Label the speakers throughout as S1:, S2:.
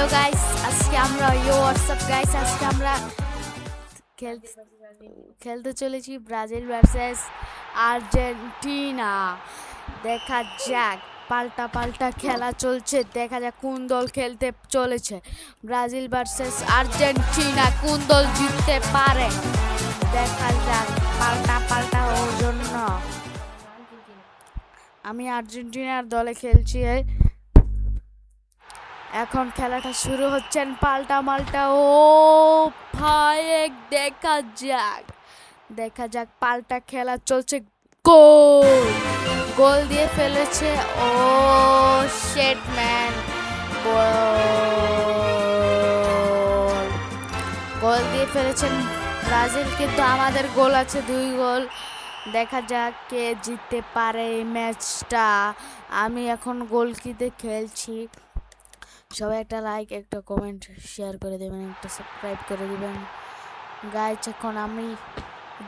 S1: Hello guys, আজকে আমরা WhatsApp guys, আজকে আমরা খেলতে চলেছি ব্রাজিল ভার্সেস আর্জেন্টিনা। দেখা যাক, পাল্টা পাল্টা খেলা চলছে, দেখা যাক কোন দল খেলতে চলেছে। ব্রাজিল ভার্সেস আর্জেন্টিনা, কোন দল জিততে পারে দেখা যাক। পাল্টা পাল্টা ওর জন্য আমি আর্জেন্টিনার দলে খেলছি। এখন খেলাটা শুরু হচ্ছে, পাল্টা মাল্টা। ও ভাই, দেখা যাক পাল্টা খেলা চলছে। গোল গোল দিয়ে ফেলেছে। ও শিট ম্যান, গোল দিয়ে ফেলেছেন ব্রাজিল, কিন্তু আমাদের গোল আছে 2 গোল। দেখা যাক কে জিততে পারে এই ম্যাচটা। আমি এখন গোলকিতে খেলছি। সবাই একটা লাইক, একটা কমেন্ট, শেয়ার করে দেবেন, একটা সাবস্ক্রাইব করে দেবেন গাইস। এখন আমি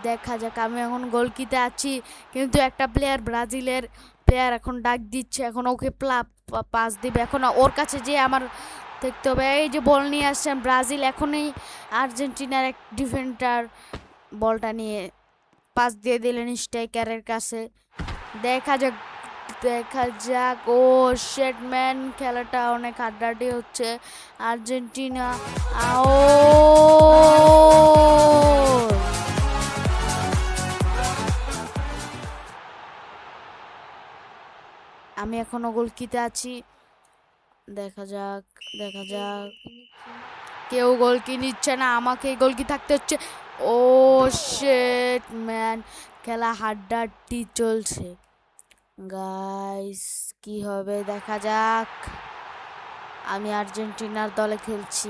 S1: দেখা যাক, আমি এখন গোলকিতে আছি, কিন্তু একটা প্লেয়ার, ব্রাজিলের প্লেয়ার এখন ডাক দিচ্ছে। এখন ওকে পাস দিবে। এখন ওর কাছে যে আমার দেখতে হবে। এই যে বল নিয়ে আসছেন ব্রাজিল, এখনই আর্জেন্টিনার এক ডিফেন্ডার বলটা নিয়ে পাস দিয়ে দিলেন স্ট্রাইকারের কাছে। দেখা যাক ও শিট ম্যান, খেলাটা অনেক হাড্ডাহাড্ডি হচ্ছে। আর্জেন্টিনা আমি এখনো গোলকিতে আছি। দেখা যাক কেউ গোলকি নিচ্ছে না, আমাকে গোলকি থাকতে হচ্ছে। ও শিট ম্যান, খেলা হাড্ডাহাড্ডি চলছে গাইস। কি হবে দেখা যাক। আমি আর্জেন্টিনার দলে খেলছি।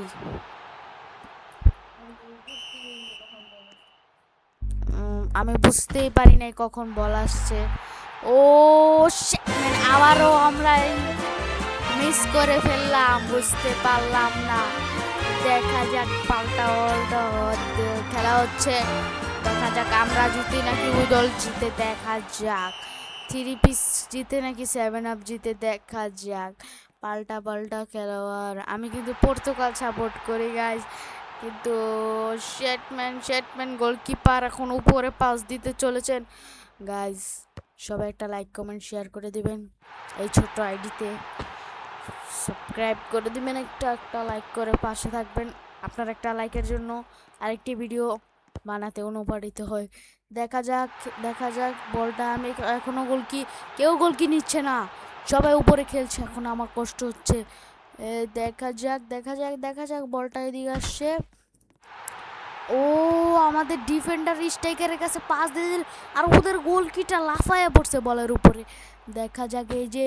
S1: আমি বুঝতেই পারি নাই কখন বল আসছে। ও শিট ম্যান, আবারও আমরা মিস করে ফেললাম, বুঝতে পারলাম না। দেখা যাক, পাল্টা খেলা হচ্ছে। দেখা যাক আমরা জিতি নাকি ওই দল জিতে। দেখা যাক 3 পিস জিতে নাকি 7 আপ জিতে। দেখা যাক পাল্টা পাল্টা খেলোয়াড়। আমি কিন্তু পর্তুগাল সাপোর্ট করি গাইস, কিন্তু শেটম্যান গোলকিপার এখন উপরে পাস দিতে চলেছেন গাইস। সবাই একটা লাইক, কমেন্ট, শেয়ার করে দিবেন এই ছোট্ট আইডিতে। সাবস্ক্রাইব করে দিবেন, একটা লাইক করে পাশে থাকবেন। আপনার একটা লাইকের জন্য আরেকটি ভিডিও বানাতে অনুপ্রাণিত হয়। দেখা যাক বলটা। আমি এখনো কেউ গোলকি নিচ্ছে না, সবাই উপরে খেলছে। এখন আমার কষ্ট হচ্ছে। দেখা যাক বলটা এদিকে আসছে। ও আমাদের ডিফেন্ডার স্ট্রাইকারের কাছে পাস দিয়ে দিল, আর ওদের গোলকিটা লাফায় পড়ছে বলের উপরে। দেখা যাক এই যে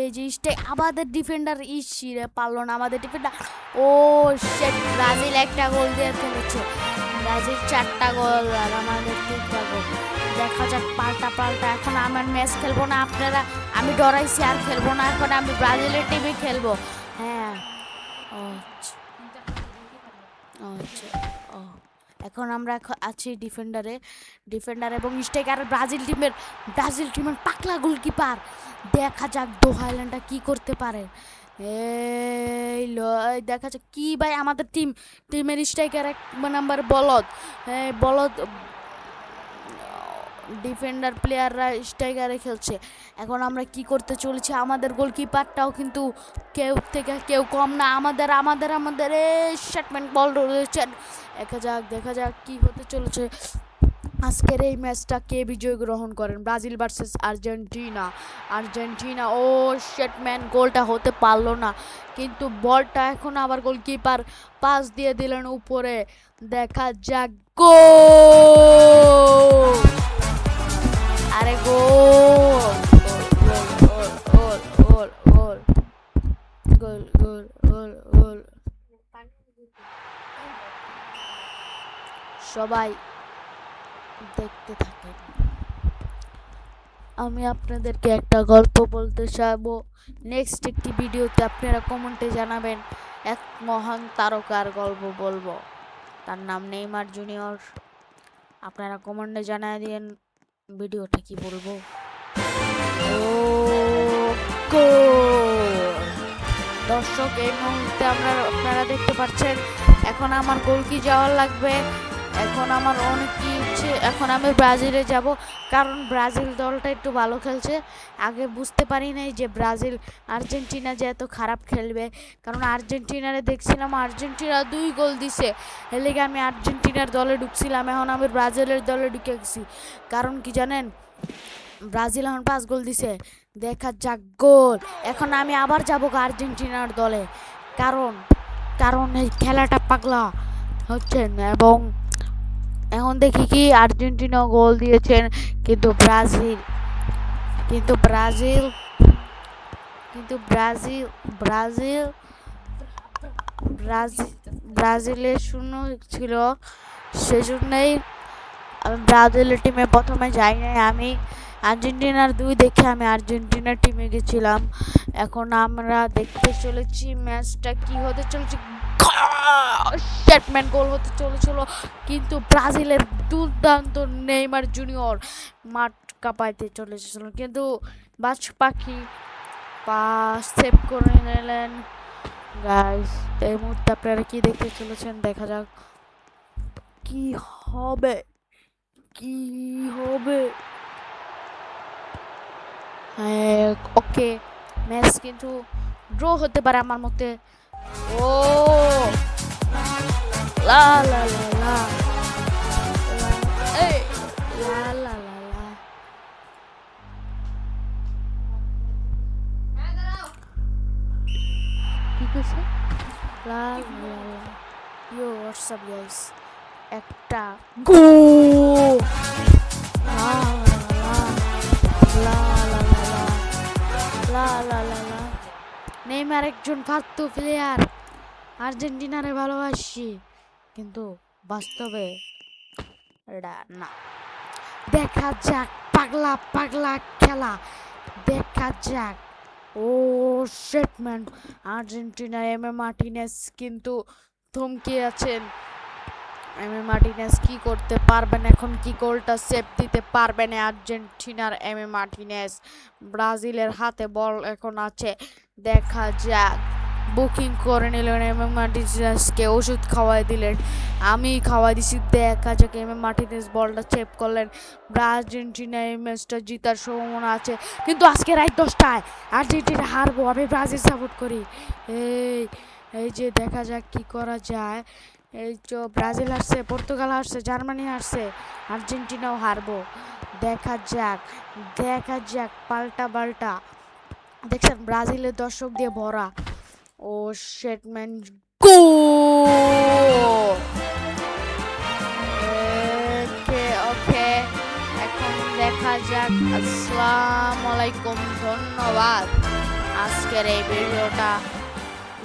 S1: আমাদের ডিফেন্ডার ইসিরে পারলো না। আমাদের ডিফেন্ডার ও শিট, ব্রাজিল একটা গোল দিয়ে ফেলেছে। ব্রাজিল 4টা গোল আর আমাদের 3টা গোল। দেখা যাক পাল্টা পাল্টা। এখন আমার ম্যাচ খেলবো না আপনারা, আমি ডরাইছি আর খেলবো না। এখন আমি ব্রাজিলের টিমে খেলবো। হ্যাঁ, আচ্ছা। ও এখন আমরা আছি ডিফেন্ডার এবং স্ট্রাইকার। ব্রাজিল টিমের পাকলা গোলকিপার। দেখা যাক দোহাইল্যান্ডটা কি করতে পারে। এই দেখা যাক কি ভাই, আমাদের টিমের স্ট্রাইকার 1 নাম্বার বলদ ডিফেন্ডার প্লেয়াররা স্ট্রাইকারে খেলছে। এখন আমরা কি করতে চলেছি, আমাদের গোলকিপারটাও কিন্তু কেউ কম না। আমাদের শটম্যান বল রয়েছেন। দেখা যাক কি হতে চলেছে। আজকের এই ম্যাচটা কে বিজয় গ্রহণ করেন, ব্রাজিল ভার্সেস আর্জেন্টিনা। ও শটম্যান, গোলটা হতে পারলো না, কিন্তু বলটা এখন আবার গোলকিপার পাস দিয়ে দিলেন উপরে। দেখা যাক গোল। আরে গোল গোল গোল গোল গোল। সবাই দেখতে থাকেন। আমি আপনাদেরকে একটা গল্প বলতে চাইবো। নেক্সট একটি ভিডিওতে আপনারা কমেন্টে জানাবেন। এক মহান তারকার গল্প বলবো, তার নাম নেইমার জুনিয়র। আপনারা কমেন্টে জানিয়ে দিন ভিডিওটা কি বলবো। ও গোল। দর্শক এই মুহূর্তে আপনারা দেখতে পাচ্ছেন এখন আমার গোল কি যাওয়ার লাগবে। এখন আমার অনেক কি ইচ্ছে, এখন আমি ব্রাজিলে যাব, কারণ ব্রাজিল দলটা একটু ভালো খেলছে। আগে বুঝতে পারি নাই যে ব্রাজিল আর্জেন্টিনা যে এত খারাপ খেলবে, কারণ আর্জেন্টিনারে দেখছিলাম আর্জেন্টিনা 2 গোল দিছে, এর লেগে আমি আর্জেন্টিনার দলে ঢুকছিলাম। এখন আমি ব্রাজিলের দলে ঢুকে গেছি, কারণ কি জানেন, ব্রাজিল এখন 5 গোল দিছে। দেখা যাক গোল। এখন আমি আবার যাবো আর্জেন্টিনার দলে, কারণ কারণ এই খেলাটা পাগলা হচ্ছেন। এবং এখন দেখি কি আর্জেন্টিনা গোল দিয়েছেন, কিন্তু ব্রাজিল কিন্তু ব্রাজিল কিন্তু ব্রাজিল ব্রাজিল ব্রাজিল ব্রাজিলের শূন্য ছিল, সেজন্যই আমি ব্রাজিলের টিমে প্রথমে যাই নাই। আমি আর্জেন্টিনার 2 দেখে আমি আর্জেন্টিনার টিমে গেছিলাম। এখন আমরা দেখতে চলেছি ম্যাচটা কি হতে চলেছে। স্টেটমেন্ট গোল হতে চলেছিল, কিন্তু ব্রাজিলের দুর্দান্ত নেইমার জুনিয়র মাঠ কাঁপাইতে চলেছিল, কিন্তু বাজ পাখি পাস সেভ করে নিলেন। গাইস এই মুহূর্তে আপনারা কি দেখতে চলেছেন, দেখা যাক কি হবে কি হবে। ওকে, ম্যাচ কিন্তু ড্র হতে পারে আমার মতে। ও লা লা লা লা এই লা লা লা লা কি কইছে? লা লা লা ইয়ো হোয়াটসঅ্যাপ গাইস, একটা গো লা লা লা লা লা লা লা লা। নেইমার একজন ফালতু প্লেয়ার, আর্জেন্টিনারে ভালোবাসি, কিন্তু বাস্তবে এটা না। দেখা যাক পাগলা পাগলা খেলা, দেখা যাক। ও শিটম্যান, আর্জেন্টিনা এমএ মার্টিনেজ কিন্তু থমকে আছেন। এমএ মার্টিনেজ কি করতে পারবেন, এখন কি গোলটা সেভ দিতে পারবেন আর্জেন্টিনার এমএ মার্টিনেজ। ব্রাজিলের হাতে বল এখন আছে, দেখা যাক। বুকিং করে নিলেন এমএ মার্টিনেজকে, ওষুধ খাওয়াই দিলেন, আমি খাওয়াই দিছি। দেখা যাক এমএ মার্টিনেজ বলটা সেভ করলেন। আর্জেন্টিনা এই ম্যাচটা জিতার সম্ভাবনা আছে, কিন্তু আজকে রাত 10টায় আর্জেন্টিনা হারবো, আমি ব্রাজিল সাপোর্ট করি। এই যে দেখা যাক কি করা যায়। এই তো ব্রাজিল হারছে, পর্তুগাল হারছে, জার্মানি হারছে, আর্জেন্টিনাও হারবো। দেখা যাক দেখা যাক পাল্টা পাল্টা। দেখছেন ব্রাজিলের দর্শক দিয়ে ভরা। ও শিটম্যান গোল। ওকে ওকে, এখন দেখা যাক। আসসালামু আলাইকুম, ধন্যবাদ। আজকের এই ভিডিওটা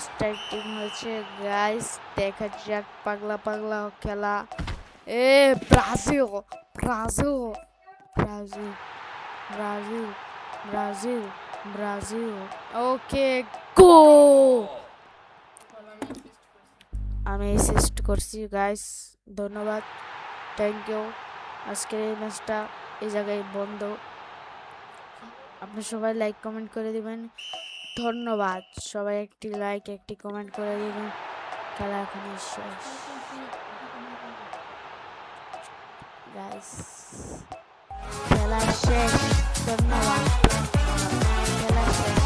S1: স্টার্টিং হয়েছে গাইস, দেখা যাক পাগলা পাগলা খেলা। Brazil Brazil Brazil Brazil Brazil Brazil. Okay go, আমি অ্যাসিস্ট করছি গাইস, ধন্যবাদ, থ্যাংক ইউ। আজকের এই ম্যাচটা এই জায়গায় বন্ধ। আপনি সবাই লাইক কমেন্ট করে দিবেন, ধন্যবাদ। সবাই একটি লাইক একটি কমেন্ট করে দিবেন। খেলা এখন শেষ গাইস, খেলা শেষ, ধন্যবাদ, খেলা শেষ।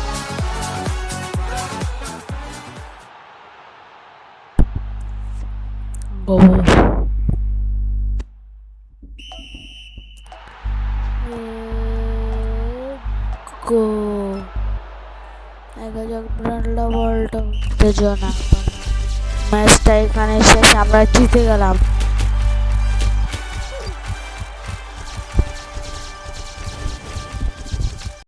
S1: গো দেখা যাক ব্রান্ডলা বলটা উত্তেজনা। ম্যাচটা এখানে শেষ, আমরা জিতে গেলাম।